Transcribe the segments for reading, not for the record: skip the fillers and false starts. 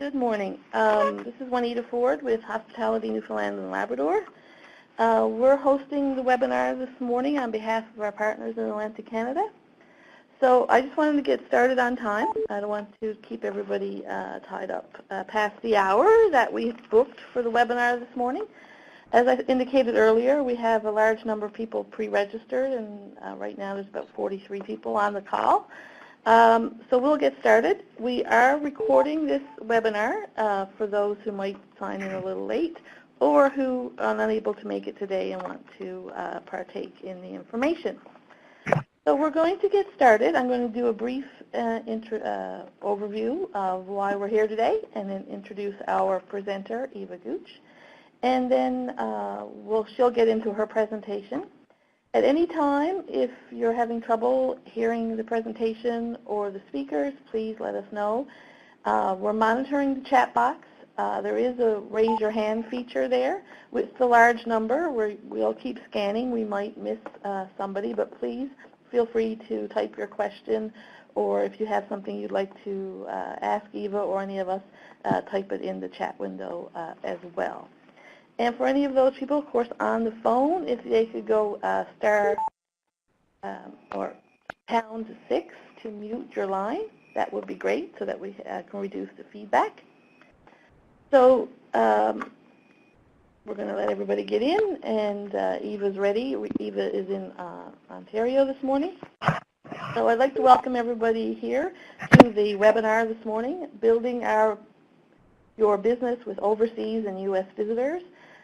Good morning. This is Juanita Ford with Hospitality Newfoundland and Labrador. We're hosting the webinar this morning on behalf of our partners in Atlantic Canada. So I just wanted to get started on time. I don't want to keep everybody tied up past the hour that we booked for the webinar this morning. As I indicated earlier, we have a large number of people pre-registered, and right now there's about 43 people on the call. So we'll get started. We are recording this webinar for those who might sign in a little late or who are unable to make it today and want to partake in the information. So we're going to get started. I'm going to do a brief overview of why we're here today and then introduce our presenter, Eva Gooch. And then she'll get into her presentation. At any time, if you're having trouble hearing the presentation or the speakers, please let us know. We're monitoring the chat box. There is a raise your hand feature there. With the large number, we'll keep scanning. We might miss somebody, but please feel free to type your question, or if you have something you'd like to ask Eva or any of us, type it in the chat window as well. And for any of those people, of course, on the phone, if they could go star or #6 to mute your line, that would be great so that we can reduce the feedback. So we're going to let everybody get in, and Eva's ready. Eva is in Ontario this morning. So I'd like to welcome everybody here to the webinar this morning, Building Your Business with Overseas and U.S. Visitors,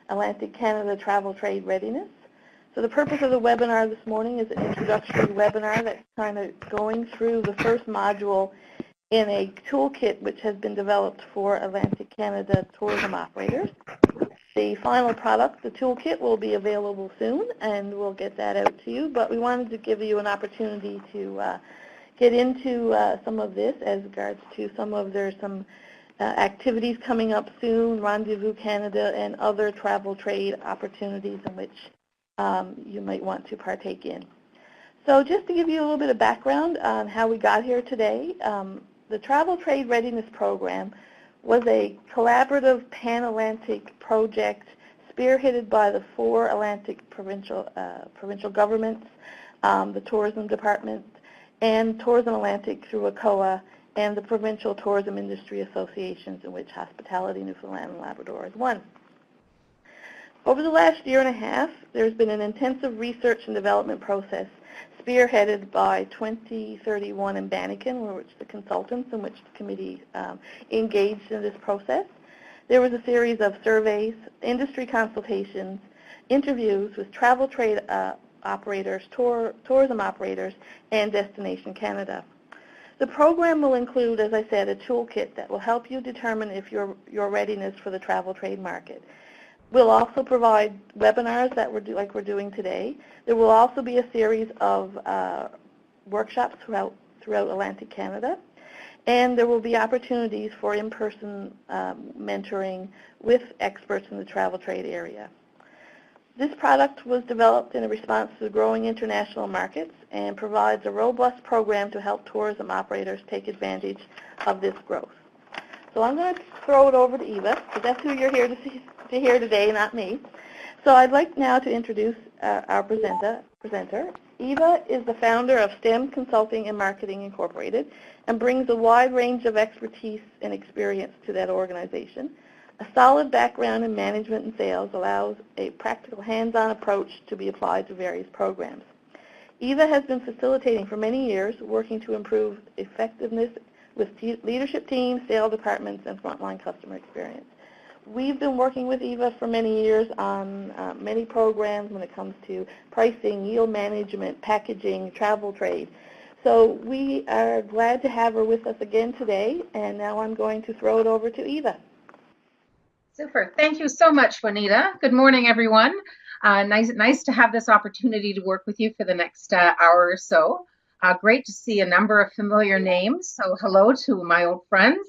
Atlantic Canada Travel Trade Readiness. So the purpose of the webinar this morning is an introductory webinar that's kind of going through the first module in a toolkit which has been developed for Atlantic Canada tourism operators. The final product, the toolkit, will be available soon, and we'll get that out to you. But we wanted to give you an opportunity to get into some of this as regards to there's some activities coming up soon, Rendezvous Canada, and other travel trade opportunities in which you might want to partake in. So just to give you a little bit of background on how we got here today, the Travel Trade Readiness Program was a collaborative pan-Atlantic project spearheaded by the 4 Atlantic provincial governments, the Tourism Department, and Tourism Atlantic through ACOA, and the Provincial Tourism Industry Associations, in which Hospitality Newfoundland and Labrador is one. Over the last year and a half, there's been an intensive research and development process spearheaded by 2031 and Banneken, which the consultants in which the committee engaged in this process. There was a series of surveys, industry consultations, interviews with travel trade operators, tourism operators, and Destination Canada. The program will include, as I said, a toolkit that will help you determine if your readiness for the travel trade market. We'll also provide webinars that like we're doing today. There will also be a series of workshops throughout Atlantic Canada, and there will be opportunities for in-person mentoring with experts in the travel trade area. This product was developed in response to the growing international markets and provides a robust program to help tourism operators take advantage of this growth. So I'm going to throw it over to Eva, because that's who you're here to hear today, not me. So I'd like now to introduce our presenter. Eva is the founder of STEM Consulting and Marketing Incorporated and brings a wide range of expertise and experience to that organization. A solid background in management and sales allows a practical hands-on approach to be applied to various programs. Eva has been facilitating for many years, working to improve effectiveness with leadership teams, sales departments, and frontline customer experience. We've been working with Eva for many years on many programs when it comes to pricing, yield management, packaging, travel trade. So we are glad to have her with us again today, and now I'm going to throw it over to Eva. Super. Thank you so much, Juanita. Good morning, everyone. Nice to have this opportunity to work with you for the next hour or so. Great to see a number of familiar names. So hello to my old friends.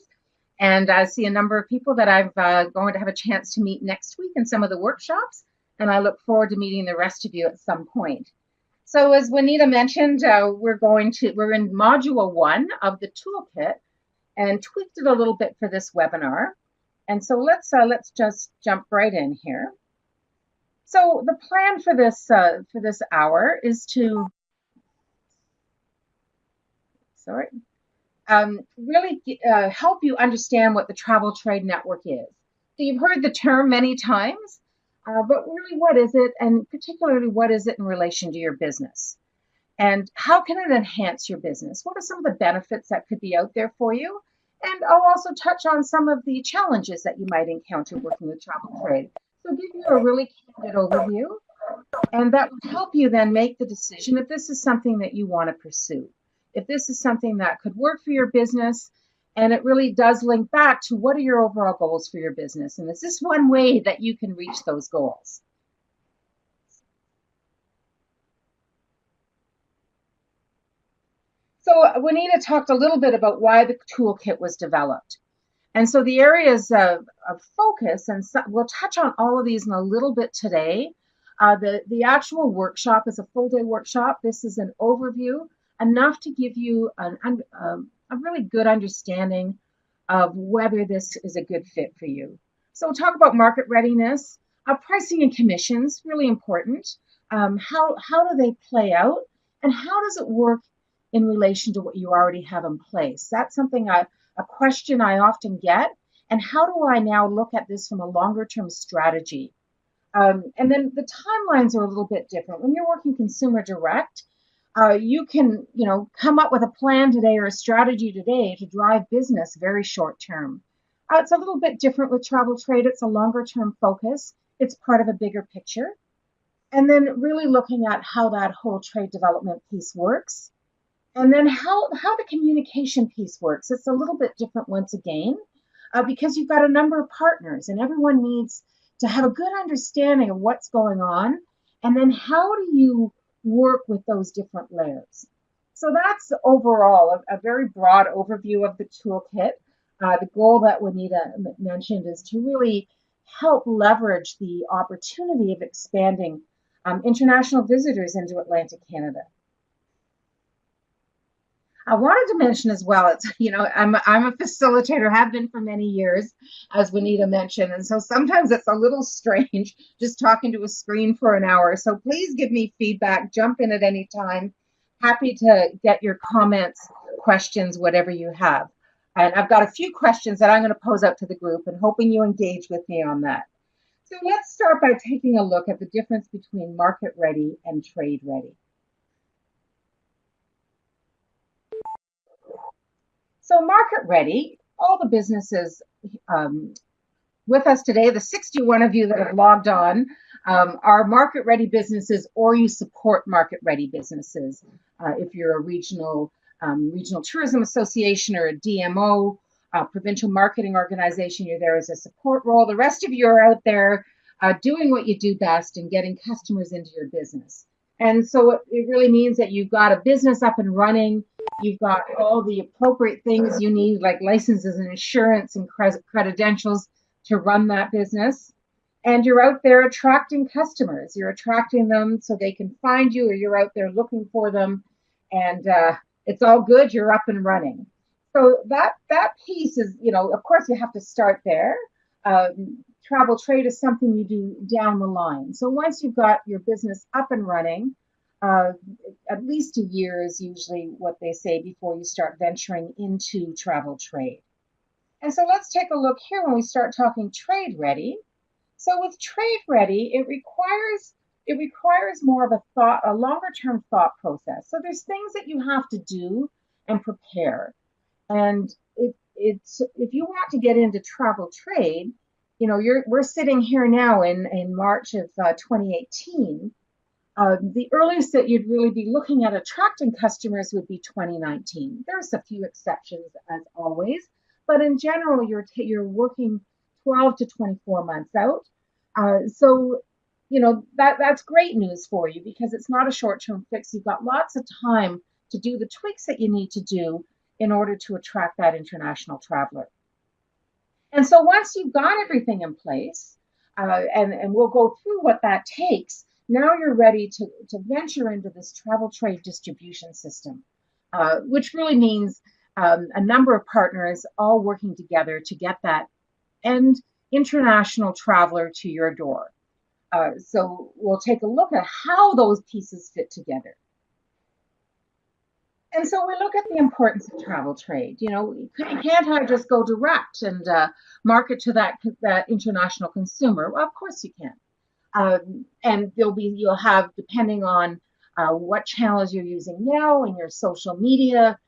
And I see a number of people that I'm going to have a chance to meet next week in some of the workshops. And I look forward to meeting the rest of you at some point. So as Juanita mentioned, we're in module 1 of the toolkit. and tweaked it a little bit for this webinar. And so let's just jump right in here. So the plan for this hour is to really help you understand what the Travel Trade Network is. So you've heard the term many times, but really what is it, and particularly what is it in relation to your business? And how can it enhance your business? What are some of the benefits that could be out there for you? And I'll also touch on some of the challenges that you might encounter working with travel trade. So give you a really candid overview, and that will help you then make the decision if this is something that you want to pursue, if this is something that could work for your business, and it really does link back to what are your overall goals for your business, and is this one way that you can reach those goals? So Juanita talked a little bit about why the toolkit was developed. And so the areas of focus, and we'll touch on all of these in a little bit today. The actual workshop is a full-day workshop. This is an overview, enough to give you a really good understanding of whether this is a good fit for you. So we'll talk about market readiness, pricing and commissions, really important. How do they play out, and how does it work in relation to what you already have in place? That's something a question I often get. And how do I now look at this from a longer term strategy? And then the timelines are a little bit different. When you're working consumer direct, you can come up with a plan today or a strategy today to drive business very short term. It's a little bit different with travel trade. It's a longer term focus. It's part of a bigger picture. And then really looking at how that whole trade development piece works. And then how the communication piece works. It's a little bit different once again, because you've got a number of partners and everyone needs to have a good understanding of what's going on. And then how do you work with those different layers? So that's overall a very broad overview of the toolkit. The goal that Juanita mentioned is to really help leverage the opportunity of expanding international visitors into Atlantic Canada. I wanted to mention as well, it's, I'm a facilitator, have been for many years, as Juanita mentioned, and so sometimes it's a little strange just talking to a screen for an hour. So please give me feedback, jump in at any time. Happy to get your comments, questions, whatever you have. And I've got a few questions that I'm going to pose out to the group and hoping you engage with me on that. So let's start by taking a look at the difference between market ready and trade ready. So market ready, all the businesses with us today, the 61 of you that have logged on, are market ready businesses, or you support market ready businesses. If you're a regional tourism association or a DMO, provincial marketing organization, you're there as a support role. The rest of you are out there doing what you do best and getting customers into your business. And so it really means that you've got a business up and running. You've got all the appropriate things you need, like licenses and insurance and credentials to run that business. And you're out there attracting customers. You're attracting them so they can find you, or you're out there looking for them. And it's all good. You're up and running. So that piece is, of course, you have to start there. Travel trade is something you do down the line. So once you've got your business up and running, at least a year is usually what they say before you start venturing into travel trade. And so let's take a look here when we start talking trade ready. So with trade ready, it requires more of a longer term thought process. So there's things that you have to do and prepare. And if you want to get into travel trade, we're sitting here now in March of 2018. The earliest that you'd really be looking at attracting customers would be 2019. There's a few exceptions, as always, but in general, you're working 12 to 24 months out. So that's great news for you, because it's not a short-term fix. You've got lots of time to do the tweaks that you need to do in order to attract that international traveler. And so once you've got everything in place, and we'll go through what that takes, now you're ready to venture into this travel trade distribution system, which really means a number of partners all working together to get that end international traveler to your door. So we'll take a look at how those pieces fit together. And so we look at the importance of travel trade. You can't just go direct and market to that international consumer. Well, of course you can. And you'll have, depending on what channels you're using now and your social media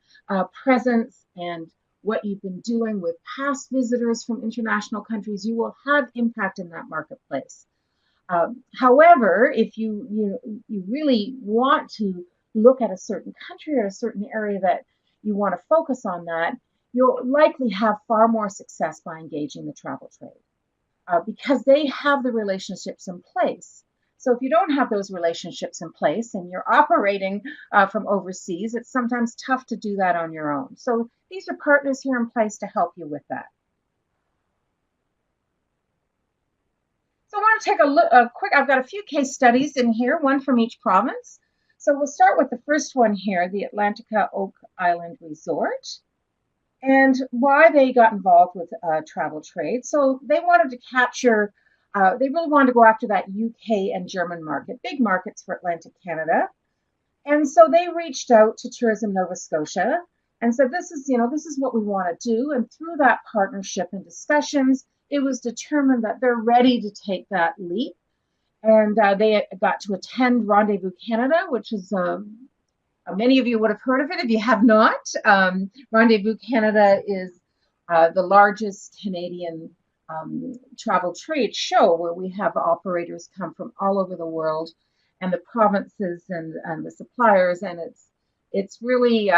presence and what you've been doing with past visitors from international countries, you will have impact in that marketplace. However, if you really want to look at a certain country or a certain area that you want to focus on that, you'll likely have far more success by engaging the travel trade because they have the relationships in place. So if you don't have those relationships in place and you're operating from overseas, it's sometimes tough to do that on your own. So these are partners here in place to help you with that. So I want to take a quick, I've got a few case studies in here, one from each province. So we'll start with the first one here, the Atlantica Oak Island Resort, and why they got involved with travel trade. So they wanted to capture, they really wanted to go after that UK and German market, big markets for Atlantic Canada. And so they reached out to Tourism Nova Scotia and said, this is what we want to do. And through that partnership and discussions, it was determined that they're ready to take that leap. And they got to attend Rendezvous Canada, which is, many of you would have heard of it. If you have not, Rendezvous Canada is the largest Canadian travel trade show where we have operators come from all over the world and the provinces and the suppliers. And it's really,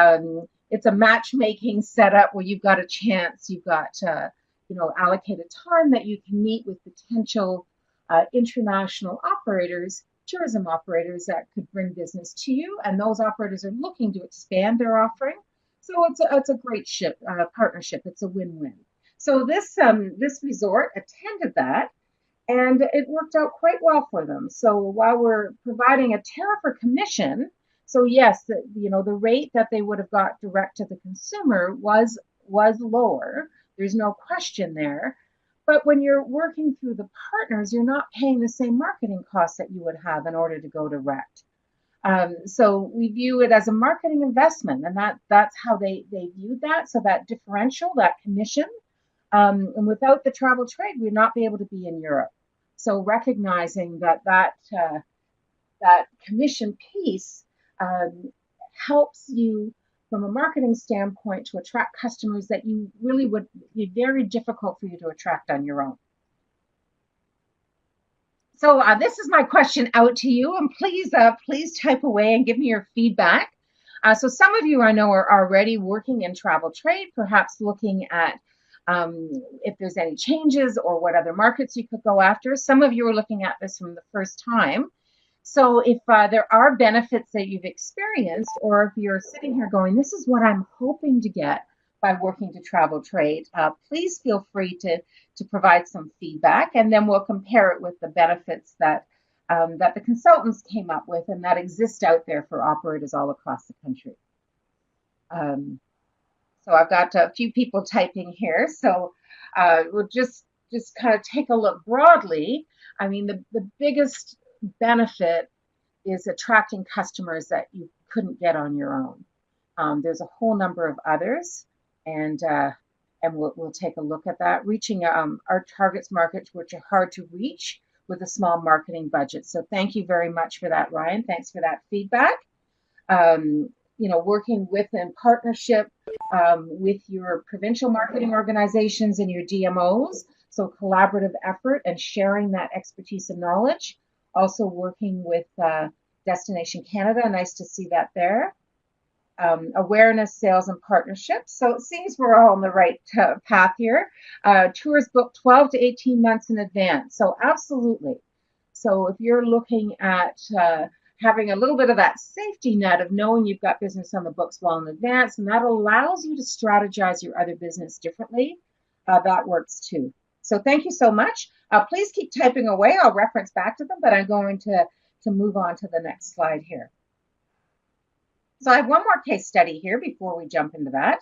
it's a matchmaking setup where you've got a chance, you've got allocated time that you can meet with potential international operators, tourism operators that could bring business to you, and those operators are looking to expand their offering. So it's a great partnership. It's a win-win. So this resort attended that, and it worked out quite well for them. So while we're providing a tariff or commission, so yes, the rate that they would have got direct to the consumer was lower. There's no question there. But when you're working through the partners, you're not paying the same marketing costs that you would have in order to go direct. So we view it as a marketing investment, and that's how they viewed that. So that differential, that commission, and without the travel trade, we'd not be able to be in Europe. So recognizing that commission piece helps you from a marketing standpoint to attract customers that you really would be very difficult for you to attract on your own. So this is my question out to you, and please type away and give me your feedback. So some of you I know are already working in travel trade, perhaps looking at if there's any changes or what other markets you could go after. Some of you are looking at this from the first time. So if there are benefits that you've experienced, or if you're sitting here going, this is what I'm hoping to get by working to travel trade, please feel free to provide some feedback, and then we'll compare it with the benefits that the consultants came up with and that exist out there for operators all across the country. So I've got a few people typing here. So we'll just kind of take a look broadly. I mean, the biggest benefit is attracting customers that you couldn't get on your own. There's a whole number of others, and we'll take a look at that. Reaching our targets markets, which are hard to reach with a small marketing budget. So thank you very much for that, Ryan. Thanks for that feedback. Working with in partnership with your provincial marketing organizations and your DMOs. So collaborative effort and sharing that expertise and knowledge. Also working with Destination Canada, nice to see that there. Awareness, sales, and partnerships. So it seems we're all on the right path here. Tours booked 12 to 18 months in advance. So absolutely. So if you're looking at having a little bit of that safety net of knowing you've got business on the books well in advance, and that allows you to strategize your other business differently, that works too. So thank you so much. Please keep typing away. I'll reference back to them, but I'm going to move on to the next slide here. So I have one more case study here before we jump into that.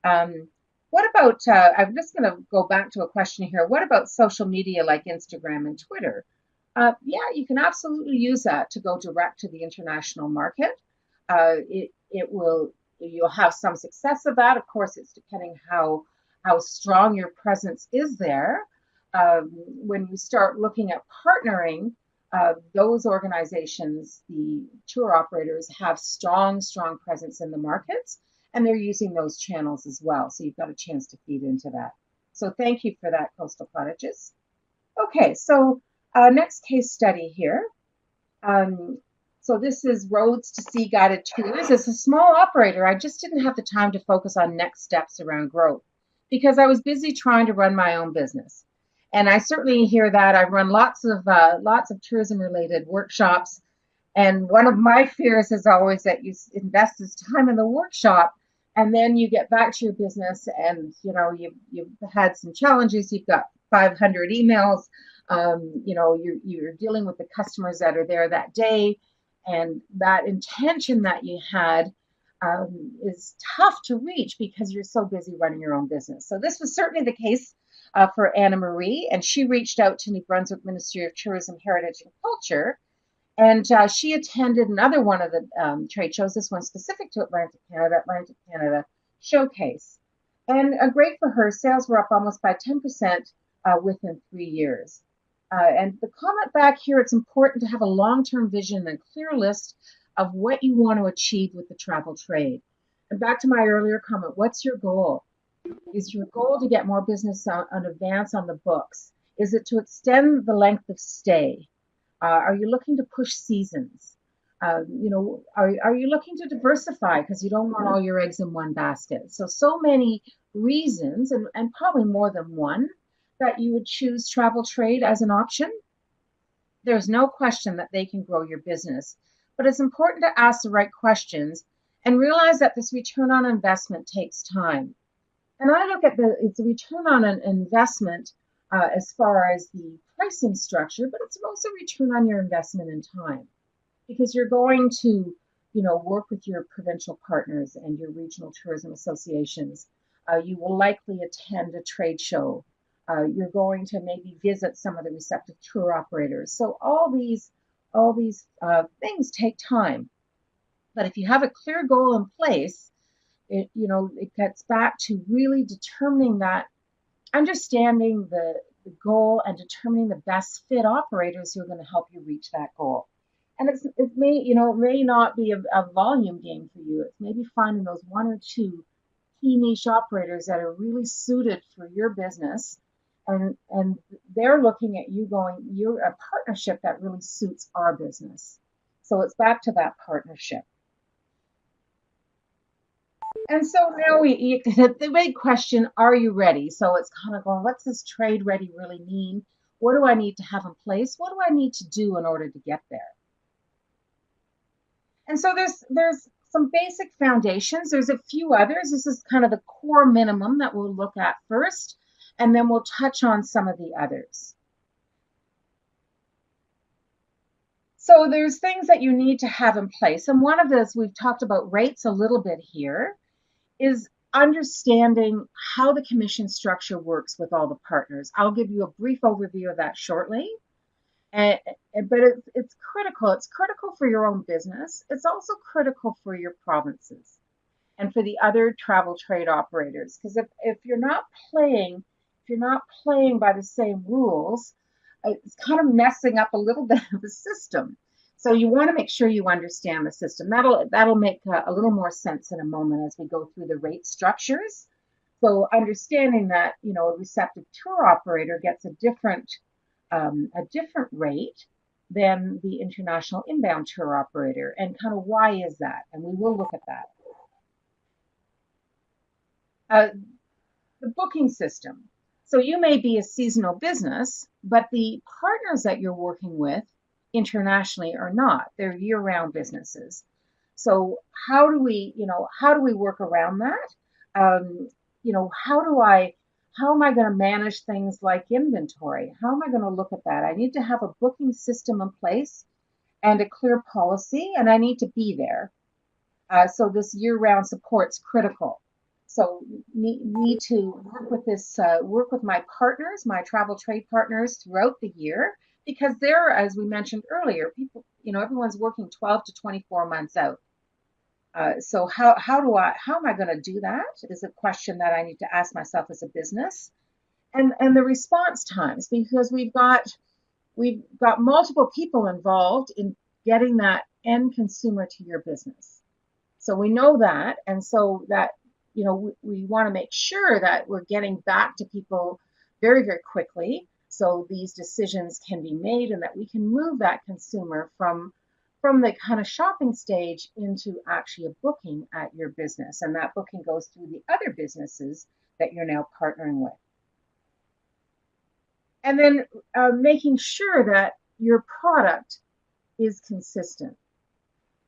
What about, I'm just going to go back to a question here. What about social media like Instagram and Twitter? Yeah, you can absolutely use that to go direct to the international market. It will, you'll have some success of that. Of course, it's depending how strong your presence is there. When you start looking at partnering, those organizations, the tour operators, have strong presence in the markets, and they're using those channels as well. So you've got a chance to feed into that. So thank you for that, Coastal Cottages. Okay, so next case study here. So this is Roads to Sea Guided Tours. As a small operator, I just didn't have the time to focus on next steps around growth because I was busy trying to run my own business. And I certainly hear that. I've run lots of tourism-related workshops, and one of my fears is always that you invest this time in the workshop, and then you get back to your business, and you've had some challenges. You've got 500 emails. You're dealing with the customers that are there that day, and that intention that you had is tough to reach because you're so busy running your own business. So this was certainly the case for Anna Marie, and she reached out to New Brunswick Ministry of Tourism, Heritage and Culture, and she attended another one of the trade shows, this one specific to Atlantic Canada Showcase. And great for her, sales were up almost by 10% within 3 years. And the comment back here, it's important to have a long-term vision and a clear list of what you want to achieve with the travel trade. And back to my earlier comment, what's your goal? Is your goal to get more business on advance on the books? Is it to extend the length of stay? Are you looking to push seasons? Are you looking to diversify because you don't want all your eggs in one basket? So many reasons, and probably more than one, that you would choose travel trade as an option. There's no question that they can grow your business, but it's important to ask the right questions and realize that this return on investment takes time. And I look at it's a return on an investment as far as the pricing structure, but it's also a return on your investment in time, because you're going to, work with your provincial partners and your regional tourism associations. You will likely attend a trade show. You're going to maybe visit some of the receptive tour operators. So all these things take time. But if you have a clear goal in place, it gets back to really determining that, understanding the goal and determining the best fit operators who are going to help you reach that goal. And it may not be a volume game for you. It's maybe finding those one or two key niche operators that are really suited for your business, and they're looking at you going, you're a partnership that really suits our business. So it's back to that partnership. And so now the big question, are you ready? So it's kind of going, what's this trade ready really mean? What do I need to have in place? What do I need to do in order to get there? And so there's some basic foundations. There's a few others. This is kind of the core minimum that we'll look at first, and then we'll touch on some of the others. So there's things that you need to have in place. And one of those, we've talked about rates a little bit here, is understanding how the commission structure works with all the partners. I'll give you a brief overview of that shortly. But it's critical. It's critical for your own business. It's also critical for your provinces and for the other travel trade operators. Because if you're not playing by the same rules, it's kind of messing up a little bit of the system. So you want to make sure you understand the system. That'll make a little more sense in a moment as we go through the rate structures. So understanding that a receptive tour operator gets a different rate than the international inbound tour operator, and kind of why is that? And we will look at that. The booking system. So you may be a seasonal business, but the partners that you're working with internationally are not. They're year-round businesses. So how do we work around that? How am I going to manage things like inventory? How am I going to look at that? I need to have a booking system in place and a clear policy, and I need to be there. So this year-round support's critical. So need to work with work with my partners, my travel trade partners throughout the year, because they're, as we mentioned earlier, people, everyone's working 12 to 24 months out. So how am I going to do that is a question that I need to ask myself as a business, and the response times, because we've got multiple people involved in getting that end consumer to your business. So we know that, and so that we want to make sure that we're getting back to people very, very quickly, so these decisions can be made and that we can move that consumer from the kind of shopping stage into actually a booking at your business, and that booking goes through the other businesses that you're now partnering with. And then making sure that your product is consistent.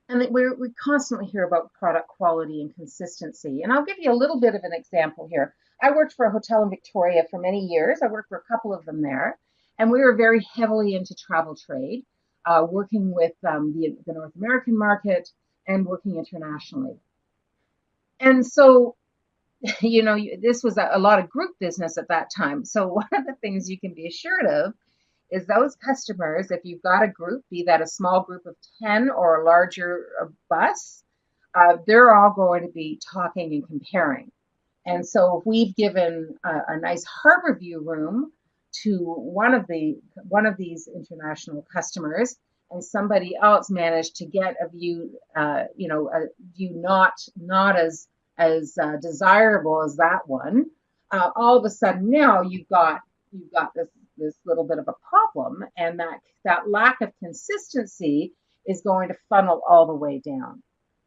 And we constantly hear about product quality and consistency. And I'll give you a little bit of an example here. I worked for a hotel in Victoria for many years. I worked for a couple of them there. And we were very heavily into travel trade, working with the North American market and working internationally. And so, this was a lot of group business at that time. So one of the things you can be assured of is those customers, if you've got a group, be that a small group of 10 or a larger bus, they're all going to be talking and comparing. And so if we've given a nice harbor view room to one of these international customers, and somebody else managed to get a view, a view not as desirable as that one, all of a sudden now you've got this little bit of a problem, and that lack of consistency is going to funnel all the way down.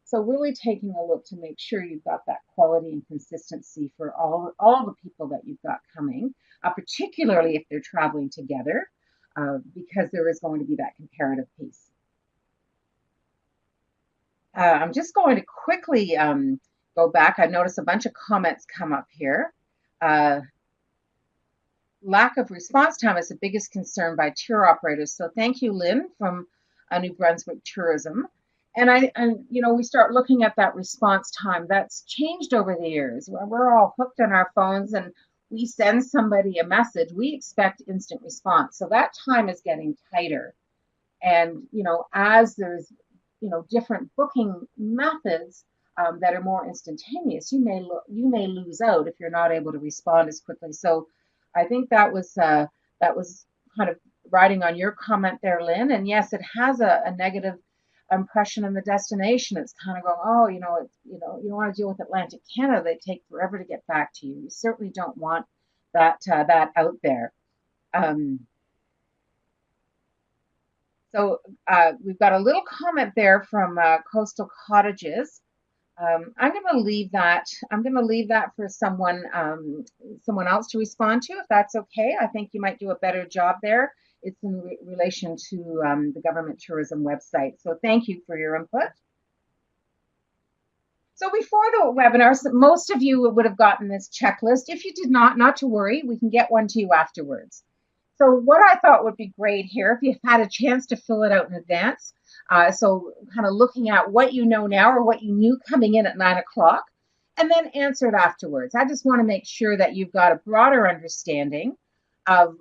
So really taking a look to make sure you've got that quality and consistency for all the people that you've got coming, particularly if they're traveling together, because there is going to be that comparative piece. I'm just going to quickly go back. I've noticed a bunch of comments come up here. Lack of response time is the biggest concern by tour operators. So thank you, Lynn, from New Brunswick Tourism. And we start looking at that response time. That's changed over the years. We're all hooked on our phones, and we send somebody a message. We expect instant response. So that time is getting tighter. And, as there's, different booking methods that are more instantaneous, you may lose out if you're not able to respond as quickly. So I think that was kind of riding on your comment there, Lynn. And yes, it has a negative impression on the destination. It's kind of going, oh, you don't want to deal with Atlantic Canada. They take forever to get back to you. You certainly don't want that out there. So we've got a little comment there from Coastal Cottages. I'm going to leave that. I'm going to leave that for someone else to respond to, if that's okay. I think you might do a better job there. It's in relation to the government tourism website. So thank you for your input. So before the webinar, most of you would have gotten this checklist. If you did not to worry, we can get one to you afterwards. So what I thought would be great here, if you've had a chance to fill it out in advance, so kind of looking at what you know now or what you knew coming in at 9 o'clock, and then answer it afterwards. I just want to make sure that you've got a broader understanding of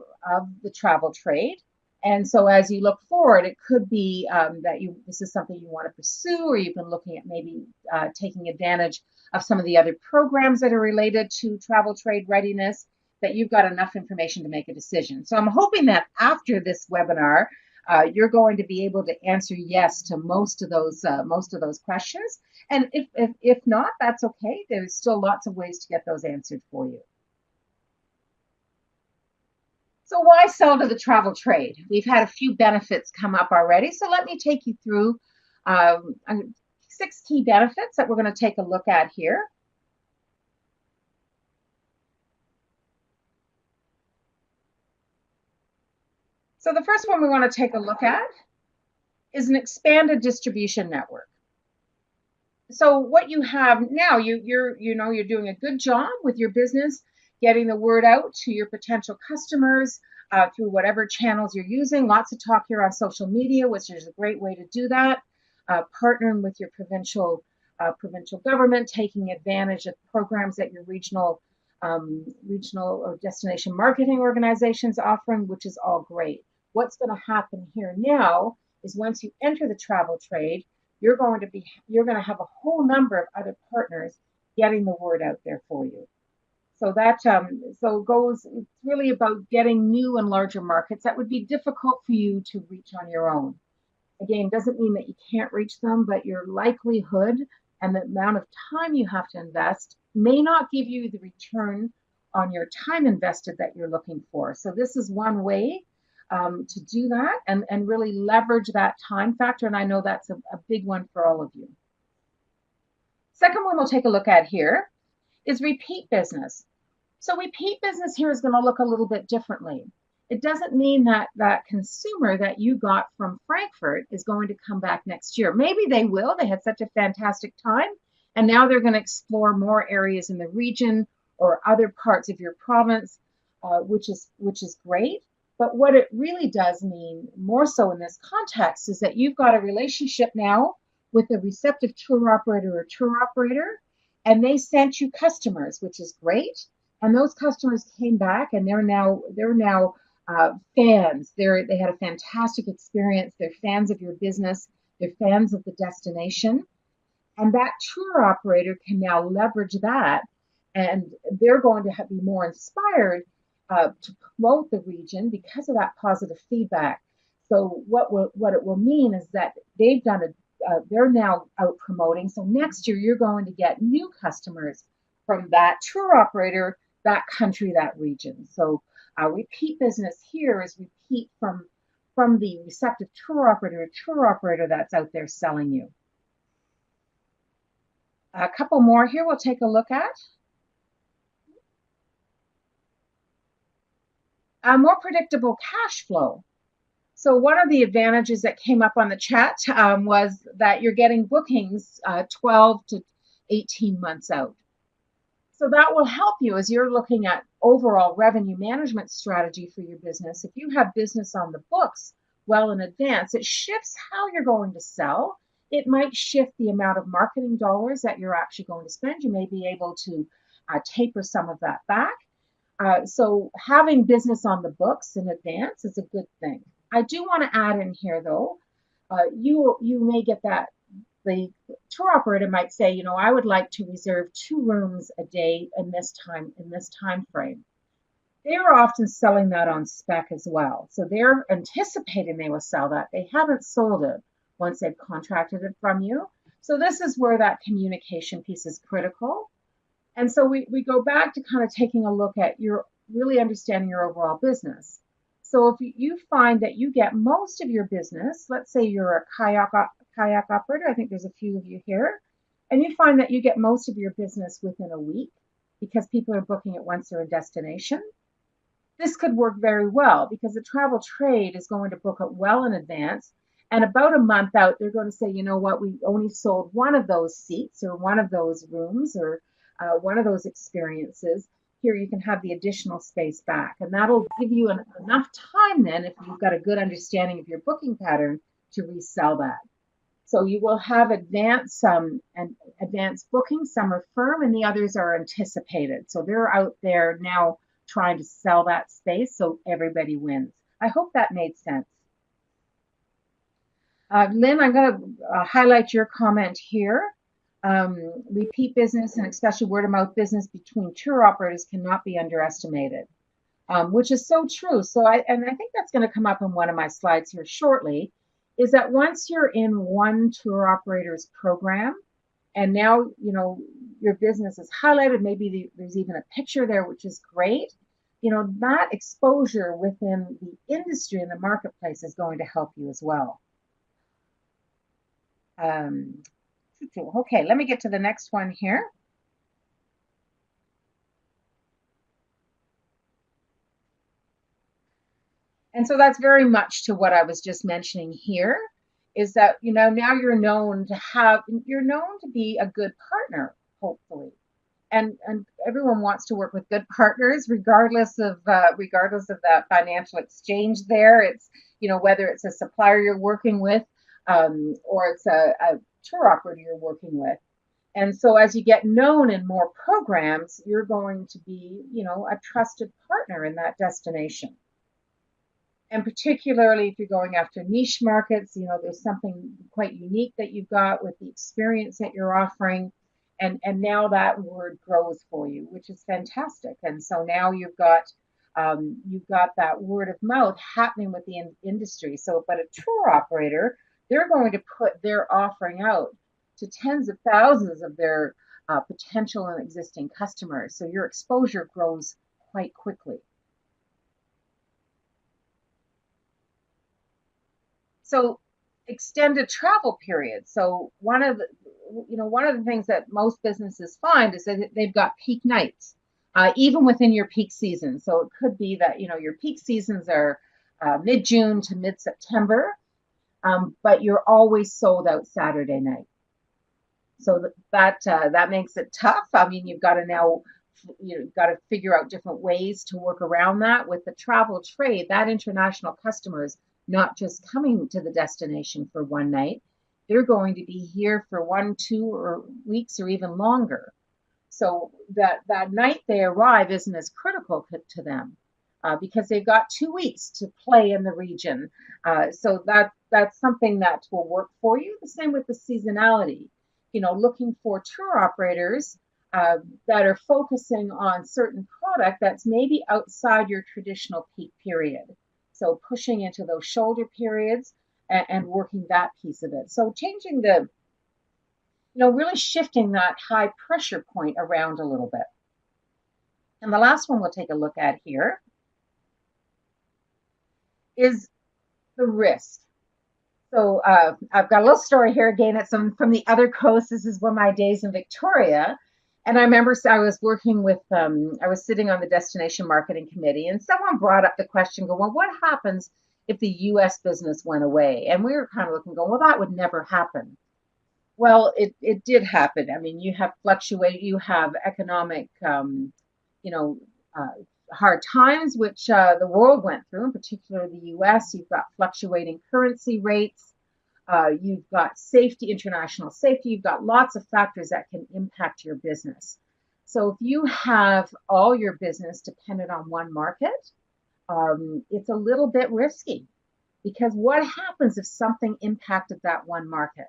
the travel trade. And so as you look forward, it could be that this is something you want to pursue, or you've been looking at maybe taking advantage of some of the other programs that are related to travel trade readiness, that you've got enough information to make a decision. So I'm hoping that after this webinar, you're going to be able to answer yes to most of those questions. And if not, that's okay. There's still lots of ways to get those answered for you. So why sell to the travel trade? We've had a few benefits come up already. So let me take you through 6 key benefits that we're going to take a look at here. So the first one we want to take a look at is an expanded distribution network. So what you have now, you're doing a good job with your business, getting the word out to your potential customers through whatever channels you're using. Lots of talk here on social media, which is a great way to do that. Partnering with your provincial provincial government taking advantage of programs that your regional or destination marketing organizations offering, which is all great. What's going to happen here now is once you enter the travel trade, you're going to have a whole number of other partners getting the word out there for you. So that it's really about getting new and larger markets that would be difficult for you to reach on your own. Again, doesn't mean that you can't reach them, but your likelihood and the amount of time you have to invest may not give you the return on your time invested that you're looking for. So this is one way to do that and really leverage that time factor. And I know that's a big one for all of you. Second one we'll take a look at here is repeat business. So repeat business here is going to look a little bit differently. It doesn't mean that that consumer that you got from Frankfurt is going to come back next year. Maybe they will. They had such a fantastic time, and now they're going to explore more areas in the region or other parts of your province, which is great. But what it really does mean, more so in this context, is that you've got a relationship now with a receptive tour operator or tour operator, and they sent you customers, which is great. And those customers came back, and they're now fans. They had a fantastic experience. They're fans of your business. They're fans of the destination. And that tour operator can now leverage that, and they're going to be more inspired to promote the region because of that positive feedback. So what it will mean is that they're now out promoting. So next year you're going to get new customers from that tour operator, that country, that region. So repeat business here is repeat from the receptive tour operator that's out there selling you. A couple more here we'll take a look at. A more predictable cash flow. So one of the advantages that came up on the chat was that you're getting bookings 12 to 18 months out. So that will help you as you're looking at overall revenue management strategy for your business. If you have business on the books well in advance, it shifts how you're going to sell. It might shift the amount of marketing dollars that you're actually going to spend. You may be able to taper some of that back. So having business on the books in advance is a good thing. I do want to add in here, though, you may get that the tour operator might say, you know, I would like to reserve 2 rooms a day in this time frame. They are often selling that on spec as well. So they're anticipating they will sell that. They haven't sold it once they've contracted it from you. So this is where that communication piece is critical. And so we go back to kind of taking a look at your really understanding your overall business. So if you find that you get most of your business, let's say you're a kayak operator, I think there's a few of you here, and you find that you get most of your business within a week because people are booking it once they're in destination, this could work very well because the travel trade is going to book it well in advance. And about a month out, they're going to say, you know what, we only sold one of those seats or one of those rooms or one of those experiences. Here you can have the additional space back. And that'll give you enough time then, if you've got a good understanding of your booking pattern, to resell that. So you will have advanced bookings. Some are firm and the others are anticipated. So they're out there now trying to sell that space so everybody wins. I hope that made sense. Lynn, I'm going to highlight your comment here. Repeat business and especially word-of-mouth business between tour operators cannot be underestimated, which is so true. So I think that's going to come up in one of my slides here shortly, is that once you're in one tour operator's program and now, you know, your business is highlighted, maybe there's even a picture there, which is great. You know, that exposure within the industry and the marketplace is going to help you as well. Okay, let me get to the next one here. And so that's very much to what I was just mentioning here, is that, you know, now you're known to be a good partner, hopefully. And everyone wants to work with good partners, regardless of that financial exchange there. It's, you know, whether it's a supplier you're working with or it's a tour operator you're working with. And so as you get known in more programs, you're going to be, a trusted partner in that destination. And particularly if you're going after niche markets, there's something quite unique that you've got with the experience that you're offering. And now that word grows for you, which is fantastic. And so now you've got that word of mouth happening with the industry. So, but a tour operator, they're going to put their offering out to tens of thousands of their potential and existing customers. So your exposure grows quite quickly. So extended travel periods. So one of the things that most businesses find is that they've got peak nights, even within your peak season. So it could be that, your peak seasons are mid-June to mid-September, but you're always sold out Saturday night. So that makes it tough. I mean, you've got to figure out different ways to work around that. With the travel trade, that international customers not just coming to the destination for one night, they're going to be here for 1, 2 weeks or even longer. So that night they arrive isn't as critical to them because they've got 2 weeks to play in the region. So that's something that will work for you. The same with the seasonality. Looking for tour operators that are focusing on certain product that's maybe outside your traditional peak period. So pushing into those shoulder periods and working that piece of it. So changing really shifting that high pressure point around a little bit. And the last one we'll take a look at here is the risk. So I've got a little story here again. It's from the other coast. This is one of my days in Victoria. And I remember I was working with, I was sitting on the destination marketing committee, and someone brought up the question, well, what happens if the US business went away? And we were kind of looking, well, that would never happen. Well, it did happen. I mean, you have economic, hard times, which the world went through, in particular the US. You've got fluctuating currency rates. You've got safety, international safety. You've got lots of factors that can impact your business. So if you have all your business dependent on one market, it's a little bit risky, because what happens if something impacted that one market?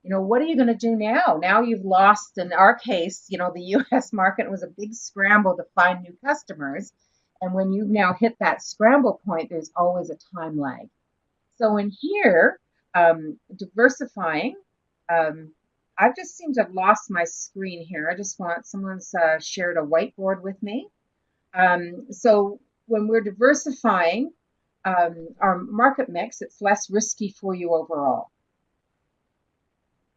What are you going to do now? Now you've lost, in our case, the US market was a big scramble to find new customers. And when you've now hit that scramble point, there's always a time lag. So in here, diversifying, I've just seemed to have lost my screen here. I just want, someone's shared a whiteboard with me. So when we're diversifying our market mix, it's less risky for you overall.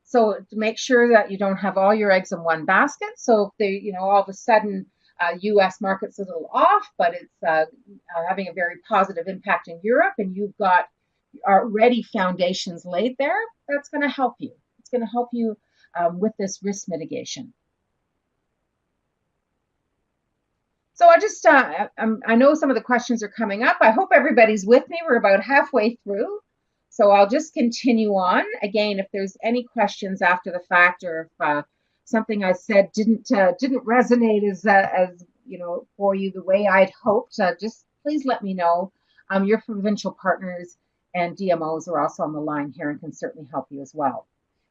So to make sure that you don't have all your eggs in one basket. So if they, all of a sudden US market's a little off, but it's having a very positive impact in Europe, and you've got already foundations laid there, that's going to help you. It's going to help you with this risk mitigation. So I know some of the questions are coming up. I hope everybody's with me. We're about halfway through. So I'll just continue on. Again, if there's any questions after the fact, or if something I said didn't resonate as for you the way I'd hoped, just please let me know. Your provincial partners and DMOs are also on the line here and can certainly help you as well.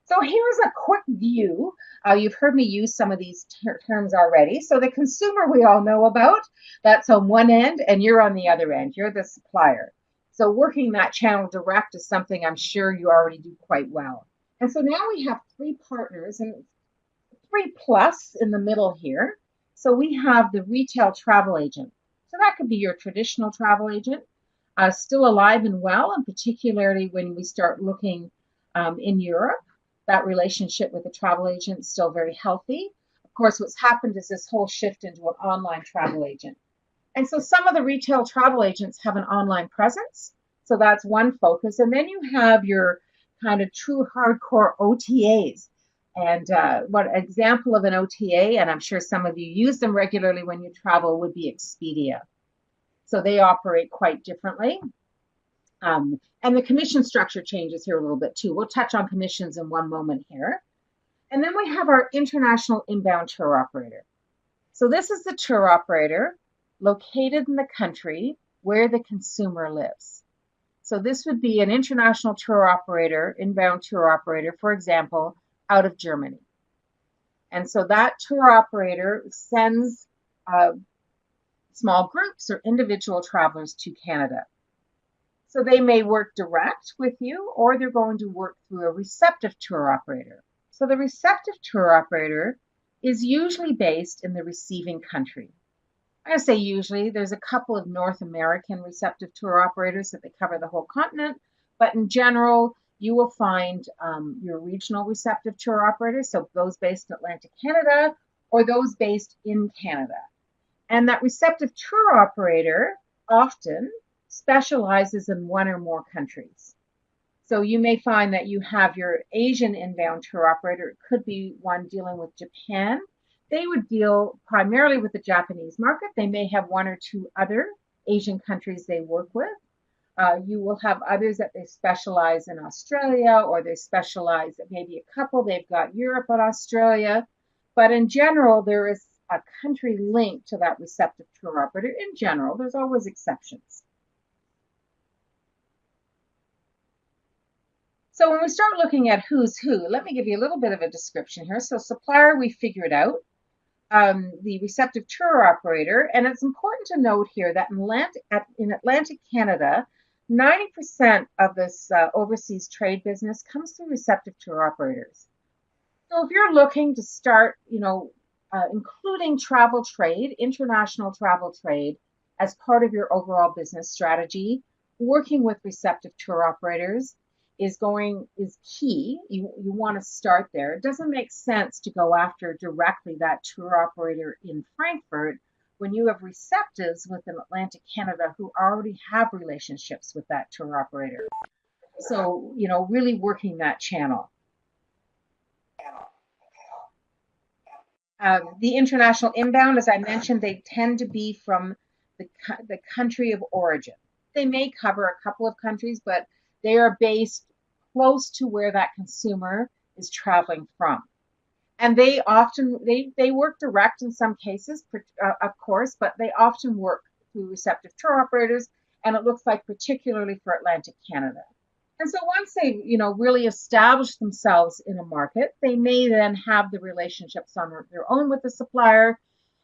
So here's a quick view. You've heard me use some of these terms already. So the consumer we all know about, that's on one end, and you're on the other end. You're the supplier. So working that channel direct is something I'm sure you already do quite well. And so now we have 3 partners, and 3+ in the middle here. So we have the retail travel agent. So that could be your traditional travel agent, still alive and well, and particularly when we start looking in Europe, that relationship with the travel agent is still very healthy. Of course, what's happened is this whole shift into an online travel agent. And so some of the retail travel agents have an online presence. So that's one focus. And then you have your kind of true hardcore OTAs. And what example of an OTA, and I'm sure some of you use them regularly when you travel, would be Expedia. So they operate quite differently. And the commission structure changes here a little bit too. We'll touch on commissions in one moment here. And then we have our international inbound tour operator. So this is the tour operator located in the country where the consumer lives. So this would be an international tour operator, inbound tour operator, for example, out of Germany. And so that tour operator sends small groups or individual travelers to Canada. So they may work direct with you, or they're going to work through a receptive tour operator. So the receptive tour operator is usually based in the receiving country. I say usually, there's a couple of North American receptive tour operators that they cover the whole continent, but in general, you will find your regional receptive tour operators, so those based in Atlantic Canada or those based in Canada. And that receptive tour operator often specializes in one or more countries. So you may find that you have your Asian inbound tour operator. It could be one dealing with Japan. They would deal primarily with the Japanese market. They may have one or two other Asian countries they work with. You will have others that they specialize in Australia, or they specialize at maybe a couple. They've got Europe and Australia. But in general, there is a country link to that receptive tour operator. In general, there's always exceptions. So when we start looking at who's who, let me give you a little bit of a description here. So supplier, we figured out. The receptive tour operator, and it's important to note here that in Atlantic Canada, 90% of this overseas trade business comes through receptive tour operators. So if you're looking to start, including travel trade, international travel trade, as part of your overall business strategy, working with receptive tour operators is key. You want to start there. It doesn't make sense to go after directly that tour operator in Frankfurt when you have receptives within Atlantic Canada who already have relationships with that tour operator. So, really working that channel. The international inbound, as I mentioned, they tend to be from the country of origin. They may cover a couple of countries, but they are based close to where that consumer is traveling from. And they often, they work direct in some cases, of course, but they often work through receptive tour operators, and it looks like particularly for Atlantic Canada. And so once they, really establish themselves in a market, they may then have the relationships on their own with the supplier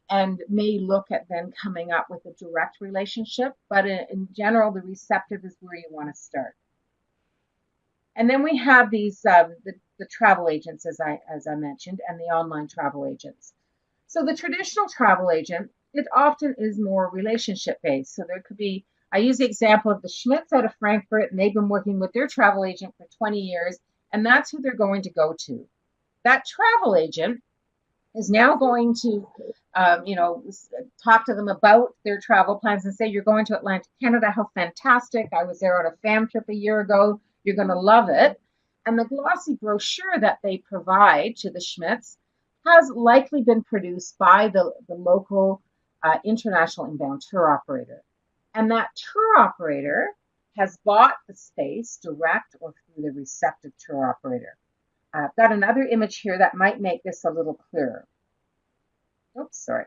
and may look at then coming up with a direct relationship. But in general, the receptive is where you want to start. And then we have these the travel agents, as I mentioned, and the online travel agents. So the traditional travel agent, it often is more relationship based. So there could be, I use the example of the Schmitz out of Frankfurt, and they've been working with their travel agent for 20 years, and that's who they're going to go to. That travel agent is now going to, talk to them about their travel plans and say, you're going to Atlantic Canada, how fantastic. I was there on a fam trip a year ago. You're going to love it. And the glossy brochure that they provide to the Schmitz has likely been produced by the local international inbound tour operator. And that tour operator has bought the space direct or through the receptive tour operator. I've got another image here that might make this a little clearer. Oops, sorry.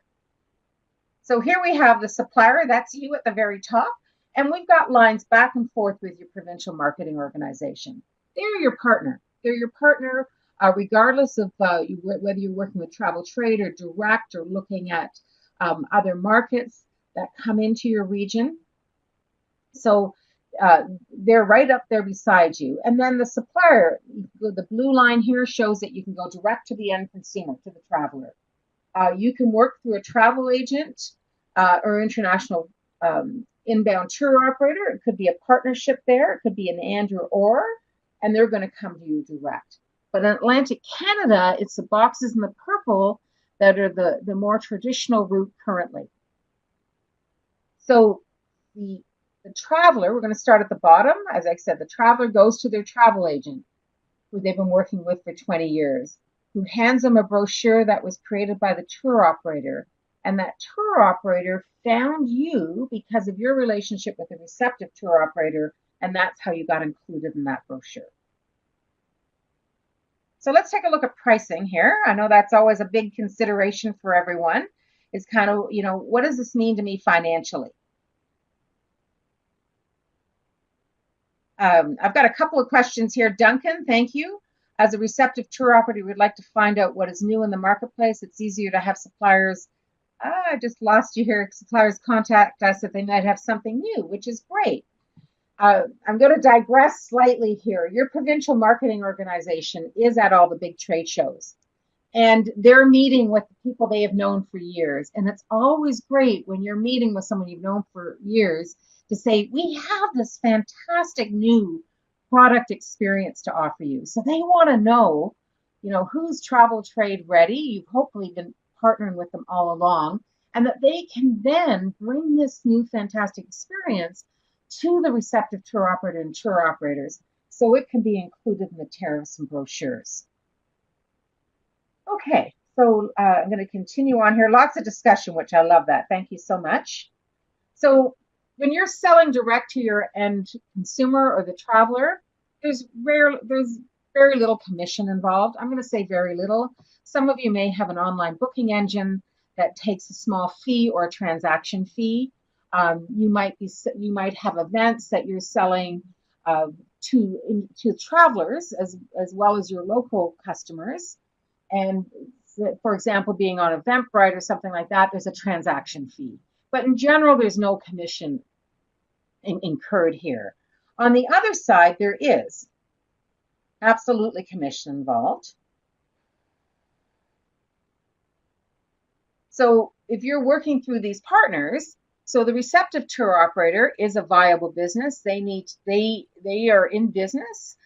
So here we have the supplier, that's you at the very top, and we've got lines back and forth with your provincial marketing organization. They're your partner. They're your partner regardless of whether you're working with travel trade or direct or looking at other markets that come into your region. So they're right up there beside you. And then the supplier, the blue line here shows that you can go direct to the end consumer, to the traveler. You can work through a travel agent or international inbound tour operator. It could be a partnership there. It could be an and or, and they're going to come to you direct. But in Atlantic Canada, it's the boxes in the purple that are the more traditional route currently. So the traveler, we're going to start at the bottom. As I said, the traveler goes to their travel agent, who they've been working with for 20 years, who hands them a brochure that was created by the tour operator. And that tour operator found you because of your relationship with the receptive tour operator, and that's how you got included in that brochure. So let's take a look at pricing here. I know that's always a big consideration for everyone. Is kind of, what does this mean to me financially? I've got a couple of questions here. Duncan, thank you. As a receptive tour operator, we'd like to find out what is new in the marketplace. It's easier to have suppliers. I just lost you here. Suppliers contact us if they might have something new, which is great. I'm going to digress slightly here. Your provincial marketing organization is at all the big trade shows, and they're meeting with the people they have known for years. And it's always great when you're meeting with someone you've known for years to say, we have this fantastic new product experience to offer you. So they want to know, who's travel trade ready. You've hopefully been partnering with them all along, and that they can then bring this new fantastic experience to the receptive tour operator and tour operators, so it can be included in the tariffs and brochures. Okay, so I'm going to continue on here. Lots of discussion, which I love that. Thank you so much. So when you're selling direct to your end consumer or the traveler, there's very little commission involved. I'm going to say very little. Some of you may have an online booking engine that takes a small fee or a transaction fee. You might have events that you're selling to travelers as well as your local customers. And for example, being on Eventbrite or something like that, there's a transaction fee. But in general, there's no commission incurred here. On the other side, there is absolutely commission involved. So if you're working through these partners, so the receptive tour operator is a viable business. They are in business.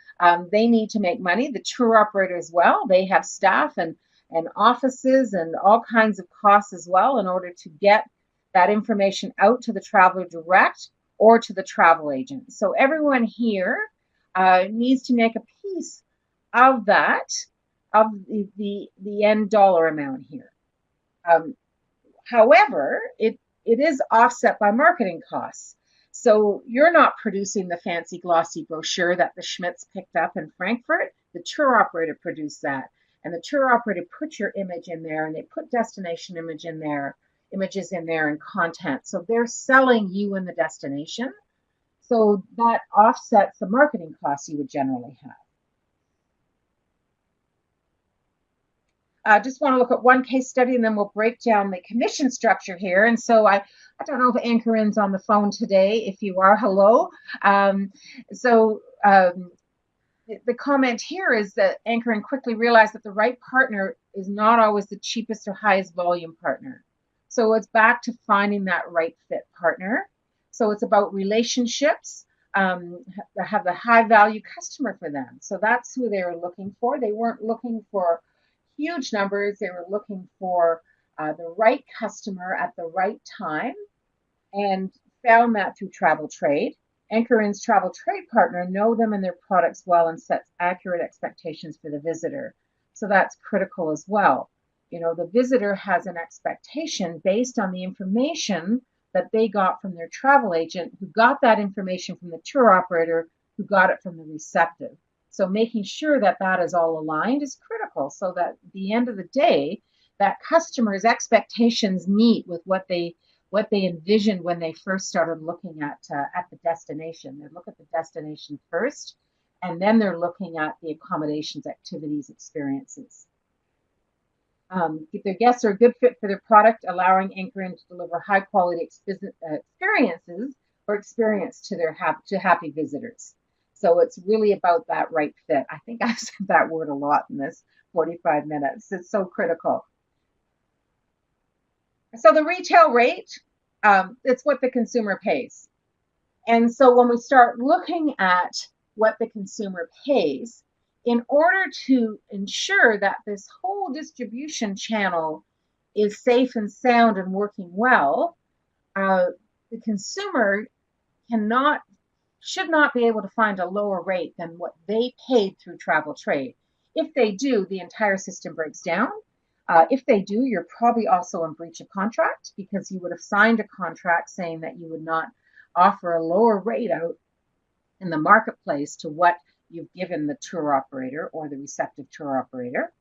They need to make money. The tour operator as well. They have staff and offices and all kinds of costs as well in order to get that information out to the traveler direct or to the travel agent. So everyone here needs to make a piece of that, of the end dollar amount here. However, it is offset by marketing costs. So you're not producing the fancy glossy brochure that the Schmitz picked up in Frankfurt. The tour operator produced that. And the tour operator put your image in there, and they put destination images in there and content. So they're selling you in the destination. So that offsets the marketing costs you would generally have. I just want to look at one case study, and then we'll break down the commission structure here. And so I don't know if Anchor Inn's on the phone today. If you are, hello. The comment here is that Anchor Inn quickly realized that the right partner is not always the cheapest or highest volume partner. So it's back to finding that right fit partner. So it's about relationships, have the high value customer for them. So that's who they were looking for. They weren't looking for huge numbers. They were looking for the right customer at the right time, and found that through travel trade. Anchor Inn's travel trade partner know them and their products well and sets accurate expectations for the visitor. So that's critical as well. The visitor has an expectation based on the information that they got from their travel agent, who got that information from the tour operator, who got it from the receptive. So making sure that that is all aligned is critical, so that at the end of the day, that customer's expectations meet with what they envisioned when they first started looking at the destination. They look at the destination first, and then they're looking at the accommodations, activities, experiences. Their guests are a good fit for their product, allowing Anchor Inn to deliver high quality experiences or experience to happy visitors. So it's really about that right fit. I think I've said that word a lot in this 45 minutes. It's so critical. So the retail rate, it's what the consumer pays. And so when we start looking at what the consumer pays, in order to ensure that this whole distribution channel is safe and sound and working well, the consumer should not be able to find a lower rate than what they paid through travel trade. If they do, the entire system breaks down. If they do, you're probably also in breach of contract, because you would have signed a contract saying that you would not offer a lower rate out in the marketplace to what you've given the tour operator or the receptive tour operator.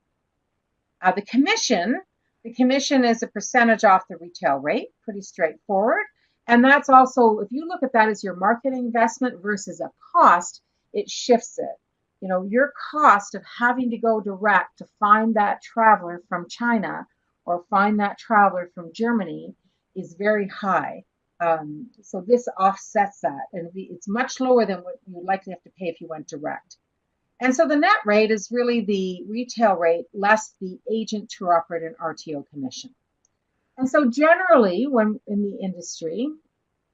The commission is a percentage off the retail rate, pretty straightforward. And that's also, if you look at that as your marketing investment versus a cost, it shifts it. You know, your cost of having to go direct to find that traveler from China or find that traveler from Germany is very high. So this offsets that, and it's much lower than what you likely have to pay if you went direct. And so the net rate is really the retail rate less the agent, tour operator, and RTO commission. And so generally, when in the industry,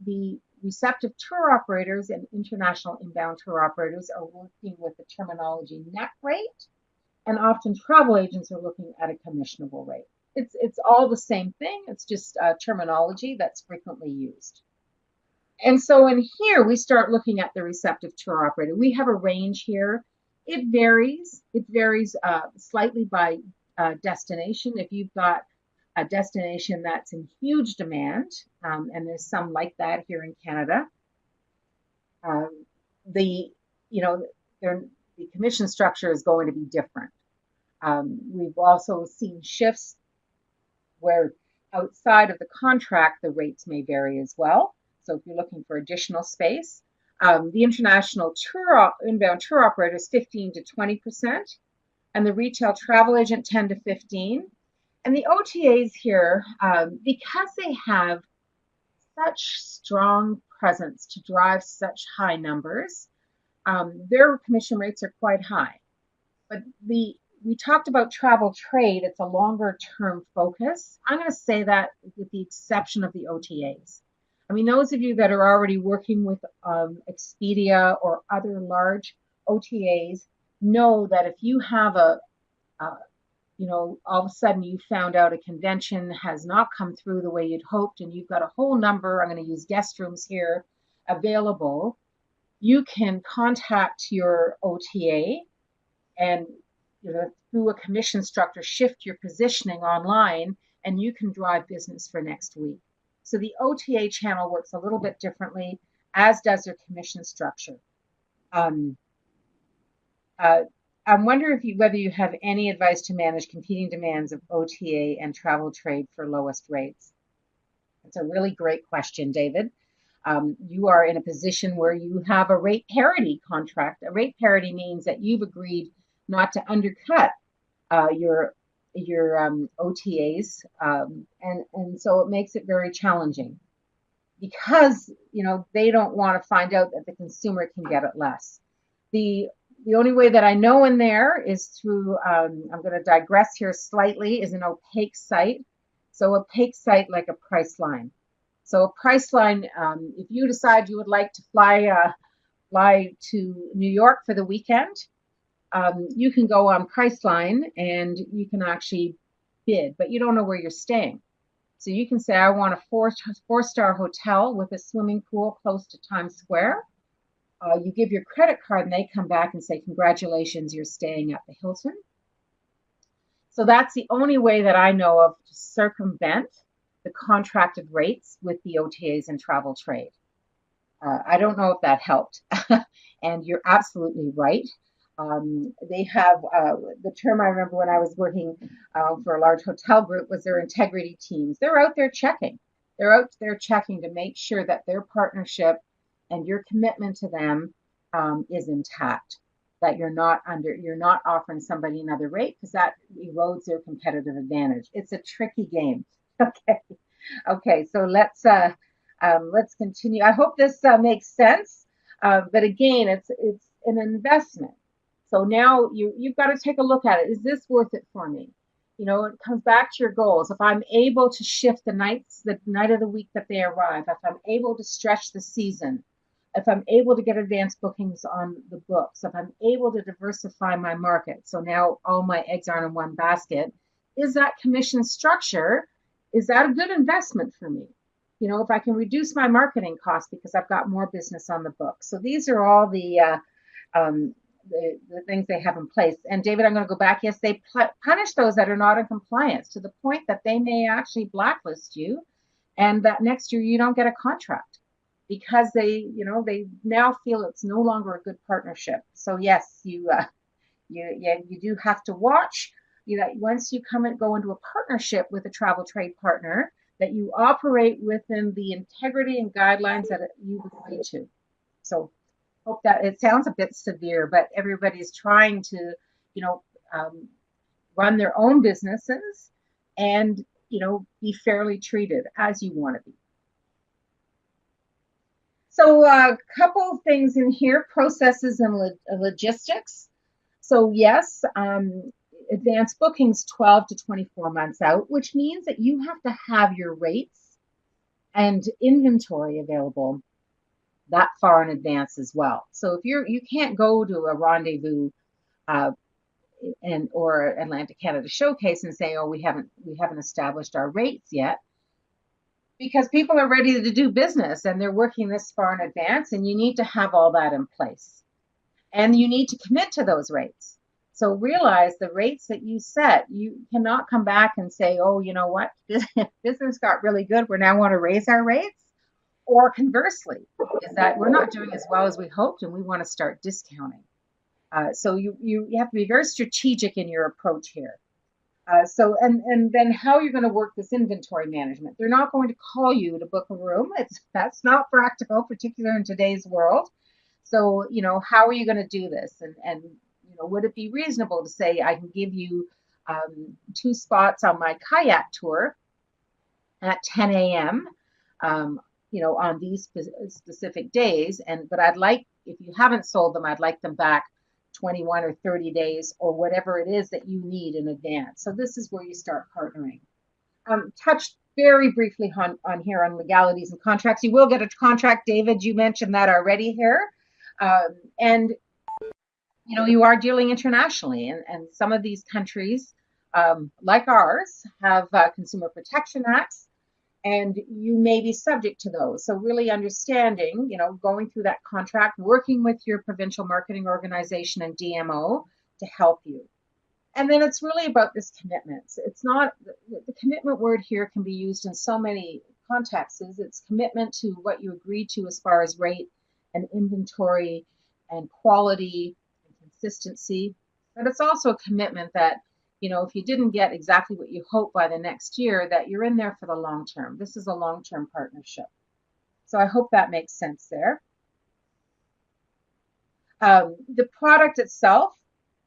the receptive tour operators and international inbound tour operators are working with the terminology net rate, and often travel agents are looking at a commissionable rate. It's all the same thing. It's just terminology that's frequently used. And so in here, we start looking at the receptive tour operator. We have a range here. It varies. It varies slightly by destination. If you've got a destination that's in huge demand, and there's some like that here in Canada, the commission structure is going to be different. We've also seen shifts where outside of the contract, the rates may vary as well. So if you're looking for additional space, the international inbound tour operator is 15 to 20%, and the retail travel agent 10 to 15. And the OTAs here, because they have such strong presence to drive such high numbers, their commission rates are quite high. But we talked about travel trade, it's a longer term focus. I'm going to say that with the exception of the OTAs. I mean, those of you that are already working with Expedia or other large OTAs know that if you have all of a sudden you found out a convention has not come through the way you'd hoped, and you've got a whole number, I'm going to use guest rooms here, available, you can contact your OTA and through a commission structure, shift your positioning online, and you can drive business for next week. So the OTA channel works a little bit differently, as does their commission structure. I wonder whether you have any advice to manage competing demands of OTA and travel trade for lowest rates. That's a really great question, David. You are in a position where you have a rate parity contract. A rate parity means that you've agreed not to undercut your OTAs, and so it makes it very challenging because they don't want to find out that the consumer can get it less. The only way that I know in there is through, I'm going to digress here slightly, is an opaque site. So opaque site like a Priceline. So a Priceline, if you decide you would like to fly to New York for the weekend, you can go on Priceline and you can actually bid, but you don't know where you're staying. So you can say, I want a four-star hotel with a swimming pool close to Times Square. You give your credit card and they come back and say, congratulations, you're staying at the Hilton. So that's the only way that I know of to circumvent the contracted rates with the OTAs and travel trade. I don't know if that helped. And you're absolutely right. They have the term I remember when I was working for a large hotel group was their integrity teams. They're out there checking. They're out there checking to make sure that their partnership and your commitment to them is intact. That you're not offering somebody another rate because that erodes their competitive advantage. It's a tricky game. Okay. So let's continue. I hope this makes sense. But again, it's an investment. So now you've got to take a look at it. Is this worth it for me? It comes back to your goals. If I'm able to shift the night of the week that they arrive, if I'm able to stretch the season, if I'm able to get advanced bookings on the books, if I'm able to diversify my market, so now all my eggs aren't in one basket, is that commission structure, is that a good investment for me? If I can reduce my marketing costs because I've got more business on the books. So these are all the things they have in place. And David, I'm going to go back. Yes, they punish those that are not in compliance to the point that they may actually blacklist you, and that next year you don't get a contract. because they now feel it's no longer a good partnership. So yes, you do have to watch, that once you go into a partnership with a travel trade partner, that you operate within the integrity and guidelines that you've agreed to. So hope that it sounds a bit severe, but everybody's trying to, run their own businesses and, be fairly treated as you want to be. So a couple of things in here, processes and logistics. So yes, advanced bookings 12 to 24 months out, which means that you have to have your rates and inventory available that far in advance as well. So if you can't go to a rendezvous or Atlantic Canada Showcase and say, oh, we haven't established our rates yet, because people are ready to do business and they're working this far in advance, and you need to have all that in place. And you need to commit to those rates. So realize the rates that you set, you cannot come back and say, oh, you know what, business got really good, we now want to raise our rates. Or conversely, is that we're not doing as well as we hoped and we want to start discounting. So you have to be very strategic in your approach here. And then how you're going to work this inventory management. They're not going to call you to book a room. That's not practical, particularly in today's world. So, how are you going to do this? And would it be reasonable to say, I can give you 2 spots on my kayak tour at 10 a.m., on these specific days. But I'd like, if you haven't sold them, I'd like them back 21 or 30 days or whatever it is that you need in advance. So this is where you start partnering. Touched very briefly on here on legalities and contracts. You will get a contract, David. You mentioned that already here. And you are dealing internationally, and some of these countries, like ours, have consumer protection acts, and you may be subject to those. So really understanding, going through that contract, working with your provincial marketing organization and DMO to help you. And then it's really about this commitment. It's not, the commitment word here can be used in so many contexts. It's commitment to what you agreed to as far as rate and inventory and quality and consistency. But it's also a commitment that, if you didn't get exactly what you hope by the next year, that you're in there for the long term. This is a long-term partnership. So I hope that makes sense there. The product itself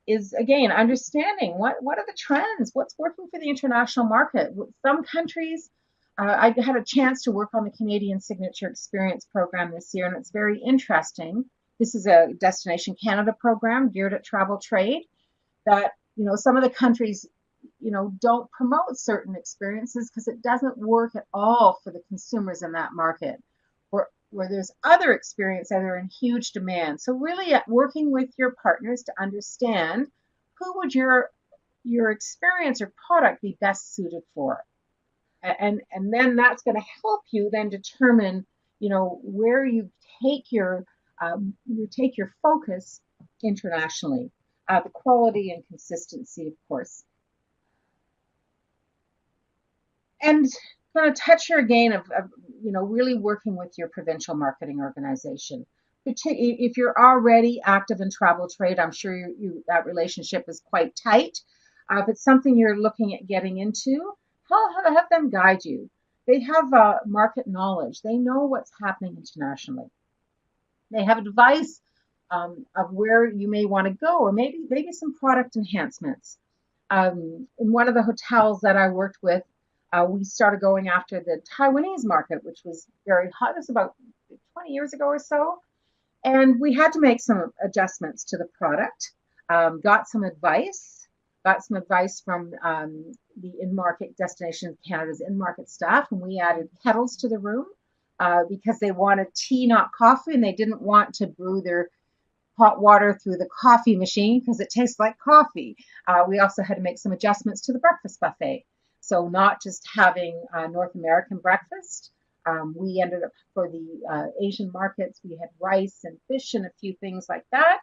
is, again, understanding what are the trends, what's working for the international market. Some countries, I had a chance to work on the Canadian Signature Experience program this year, and it's very interesting. This is a Destination Canada program geared at travel trade that, some of the countries, don't promote certain experiences because it doesn't work at all for the consumers in that market, where there's other experiences that are in huge demand. So really working with your partners to understand who would your experience or product be best suited for. And then that's going to help you then determine, where you take your focus internationally. The quality and consistency, of course. And going to touch here again of really working with your provincial marketing organization. If you're already active in travel trade, I'm sure that relationship is quite tight. If it's something you're looking at getting into, have them guide you. They have market knowledge. They know what's happening internationally. They have advice of where you may want to go, or maybe some product enhancements. In one of the hotels that I worked with, we started going after the Taiwanese market, which was very hot. It was about 20 years ago or so. And we had to make some adjustments to the product, got some advice from the in-market Destination Canada's in-market staff, and we added kettles to the room because they wanted tea, not coffee, and they didn't want to brew their hot water through the coffee machine because it tastes like coffee. We also had to make some adjustments to the breakfast buffet. So not just having North American breakfast. We ended up, for the Asian markets, we had rice and fish and a few things like that.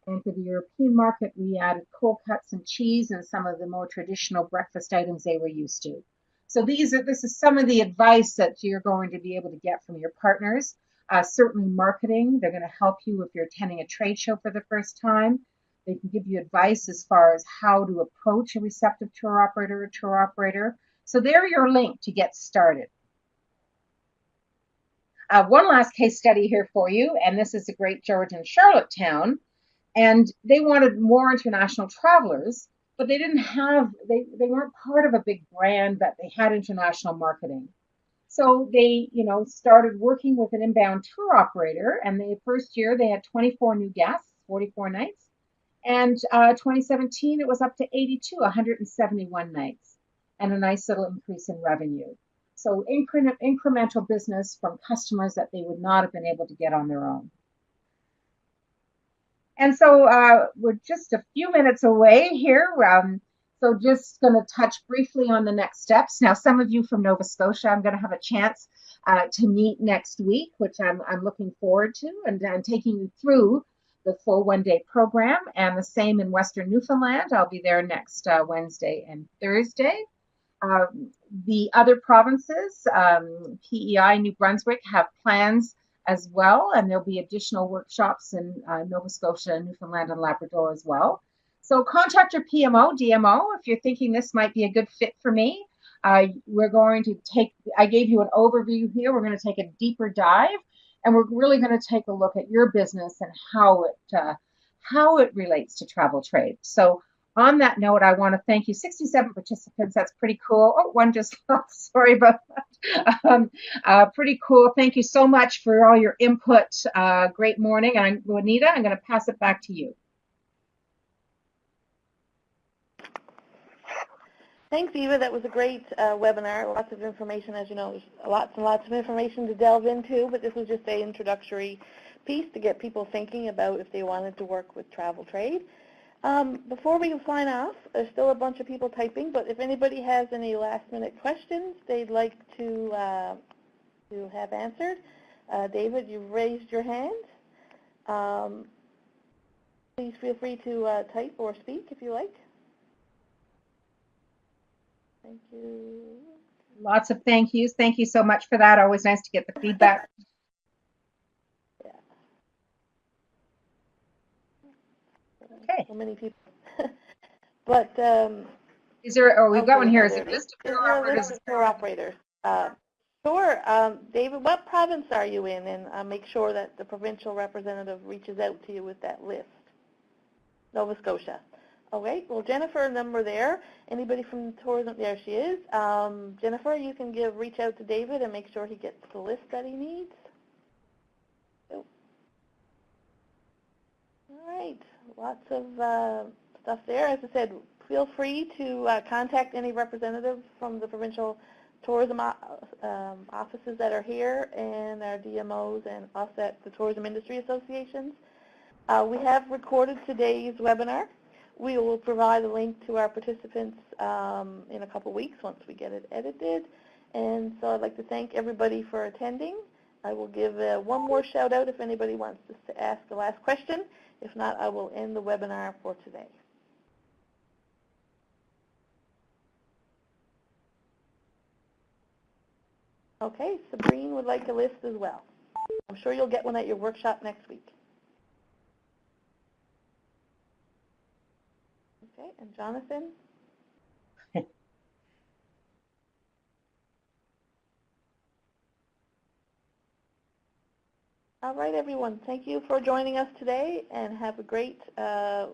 And for the European market, we added cold cuts and cheese and some of the more traditional breakfast items they were used to. So this is some of the advice that you're going to be able to get from your partners. Certainly marketing. They're going to help you if you're attending a trade show for the first time. They can give you advice as far as how to approach a receptive tour operator or tour operator. So they're your link to get started. One last case study here for you, and this is a Great George in Charlottetown, and they wanted more international travelers, but they didn't have, they weren't part of a big brand that they had international marketing. So they, started working with an inbound tour operator, and the first year they had 24 new guests, 44 nights, and 2017 it was up to 82, 171 nights, and a nice little increase in revenue. So incremental business from customers that they would not have been able to get on their own. And so we're just a few minutes away here. So just going to touch briefly on the next steps. Now, some of you from Nova Scotia, I'm going to have a chance to meet next week, which I'm looking forward to, and taking you through the full one-day program. And the same in Western Newfoundland. I'll be there next Wednesday and Thursday. The other provinces, PEI, New Brunswick, have plans as well, and there'll be additional workshops in Nova Scotia, Newfoundland, and Labrador as well. So contact your PMO, DMO, if you're thinking this might be a good fit for me. We're going to I gave you an overview here. We're going to take a deeper dive, and we're really going to take a look at your business and how it relates to travel trade. So on that note, I want to thank you. 67 participants, that's pretty cool. Oh, one just lost, sorry about that. Pretty cool. Thank you so much for all your input. Great morning. And Juanita, I'm going to pass it back to you. Thanks, Eva. That was a great webinar. Lots of information. As you know, there's lots and lots of information to delve into, but this was just an introductory piece to get people thinking about if they wanted to work with travel trade. Before we sign off, there's still a bunch of people typing, but if anybody has any last-minute questions they'd like to have answered, David, you've raised your hand. Please feel free to type or speak if you like. Thank you. Lots of thank yous. Thank you so much for that. Always nice to get the feedback. Yeah. Okay. So many people. But is there? Oh, we've got one here. Is there a list of tour operators? Sure. David, what province are you in? And make sure that the provincial representative reaches out to you with that list. Nova Scotia. Okay. Well, Jennifer, number there. Anybody from tourism? There she is. Jennifer, you can reach out to David and make sure he gets the list that he needs. Oh. All right. Lots of stuff there. As I said, feel free to contact any representatives from the provincial tourism offices that are here and our DMOs and us at the Tourism Industry Associations. We have recorded today's webinar. We will provide a link to our participants in a couple weeks once we get it edited. And so I'd like to thank everybody for attending. I will give one more shout out if anybody wants to ask the last question. If not, I will end the webinar for today. Okay, Sabrine would like a list as well. I'm sure you'll get one at your workshop next week. Okay, and Jonathan? All right, everyone. Thank you for joining us today, and have a great day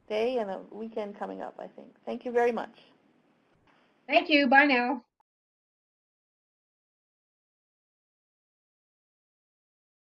and a weekend coming up, I think. Thank you very much. Thank you. Bye now.